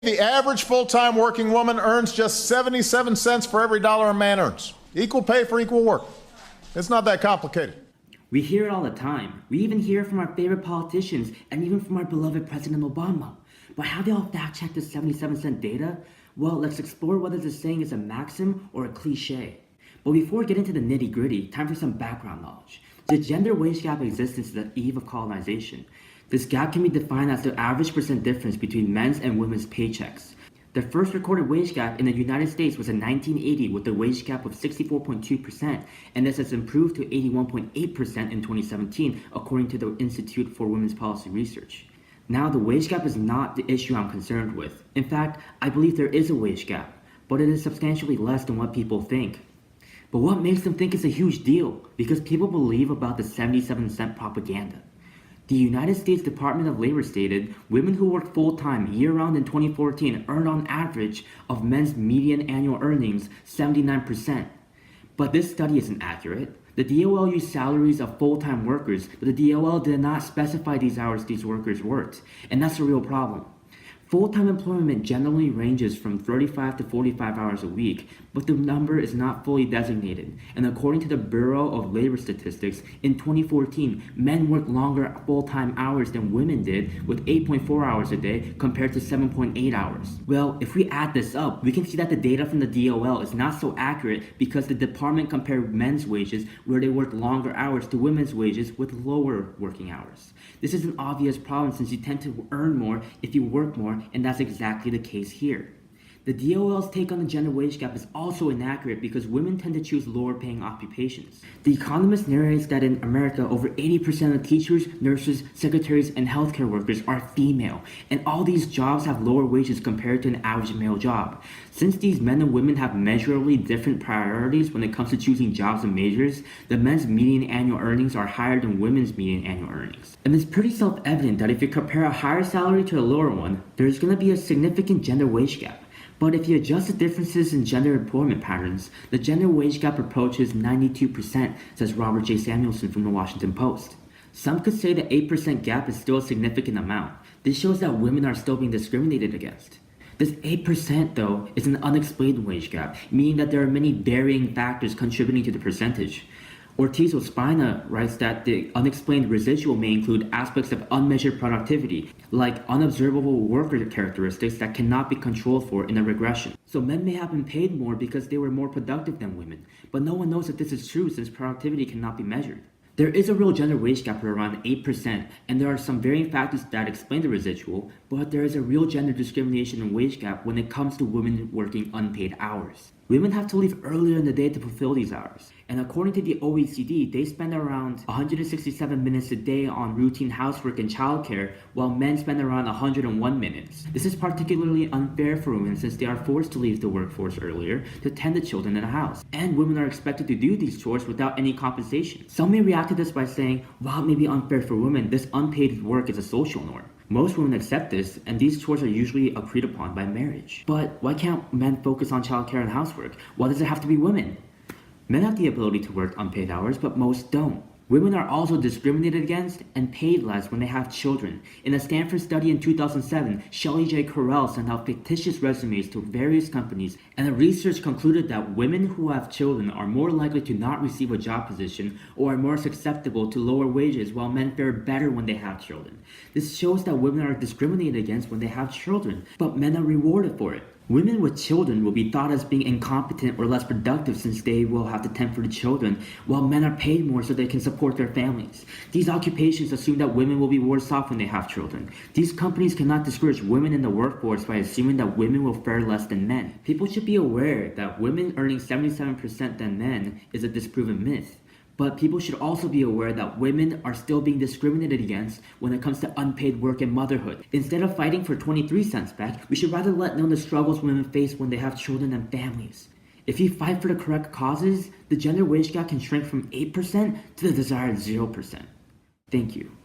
The average full-time working woman earns just 77 cents for every dollar a man earns. Equal pay for equal work. It's not that complicated. We hear it all the time. We even hear it from our favorite politicians and even from our beloved President Obama. But how do y'all fact-check this 77-cent data? Well, let's explore whether this saying is a maxim or a cliche. But before we get into the nitty-gritty, time for some background knowledge. The gender wage gap exists since the eve of colonization. This gap can be defined as the average percent difference between men's and women's paychecks. The first recorded wage gap in the United States was in 1980 with a wage gap of 64.2%, and this has improved to 81.8% in 2017, according to the Institute for Women's Policy Research. Now, the wage gap is not the issue I'm concerned with. In fact, I believe there is a wage gap, but it is substantially less than what people think. But what makes them think it's a huge deal? Because people believe about the 77-cent propaganda. The United States Department of Labor stated women who work full-time year-round in 2014 earned on average of men's median annual earnings 79%. But this study isn't accurate. The DOL used salaries of full-time workers, but the DOL did not specify these hours these workers worked, and that's a real problem. Full-time employment generally ranges from 35 to 45 hours a week, but the number is not fully designated. And according to the Bureau of Labor Statistics, in 2014, men worked longer full-time hours than women did, with 8.4 hours a day compared to 7.8 hours. Well, if we add this up, we can see that the data from the DOL is not so accurate because the department compared men's wages where they worked longer hours to women's wages with lower working hours. This is an obvious problem since you tend to earn more if you work more, and that's exactly the case here. The DOL's take on the gender wage gap is also inaccurate because women tend to choose lower paying occupations. The Economist narrates that in America, over 80% of teachers, nurses, secretaries, and healthcare workers are female, and all these jobs have lower wages compared to an average male job. Since these men and women have measurably different priorities when it comes to choosing jobs and majors, the men's median annual earnings are higher than women's median annual earnings. And it's pretty self-evident that if you compare a higher salary to a lower one, there's going to be a significant gender wage gap. But if you adjust the differences in gender employment patterns, the gender wage gap approaches 92%, says Robert J. Samuelson from the Washington Post. Some could say the 8% gap is still a significant amount. This shows that women are still being discriminated against. This 8% though is an unexplained wage gap, meaning that there are many varying factors contributing to the percentage. Ortiz Ospina writes that the unexplained residual may include aspects of unmeasured productivity, like unobservable worker characteristics that cannot be controlled for in a regression. So men may have been paid more because they were more productive than women, but no one knows that this is true since productivity cannot be measured. There is a real gender wage gap of around 8%, and there are some varying factors that explain the residual, but there is a real gender discrimination and wage gap when it comes to women working unpaid hours. Women have to leave earlier in the day to fulfill these hours. And according to the OECD, they spend around 167 minutes a day on routine housework and childcare, while men spend around 101 minutes. This is particularly unfair for women since they are forced to leave the workforce earlier to tend the children in the house. And women are expected to do these chores without any compensation. Some may react to this by saying, while it may be unfair for women, this unpaid work is a social norm. Most women accept this, and these chores are usually agreed upon by marriage. But why can't men focus on childcare and housework? Why does it have to be women? Men have the ability to work unpaid hours, but most don't. Women are also discriminated against and paid less when they have children. In a Stanford study in 2007, Shelley J. Correll sent out fictitious resumes to various companies, and the research concluded that women who have children are more likely to not receive a job position or are more susceptible to lower wages, while men fare better when they have children. This shows that women are discriminated against when they have children, but men are rewarded for it. Women with children will be thought as being incompetent or less productive since they will have to tend for the children, while men are paid more so they can support their families. These occupations assume that women will be worse off when they have children. These companies cannot discourage women in the workforce by assuming that women will fare less than men. People should be aware that women earning 77% than men is a disproven myth. But people should also be aware that women are still being discriminated against when it comes to unpaid work and motherhood. Instead of fighting for 23 cents back, we should rather let know the struggles women face when they have children and families. If you fight for the correct causes, the gender wage gap can shrink from 8% to the desired 0%. Thank you.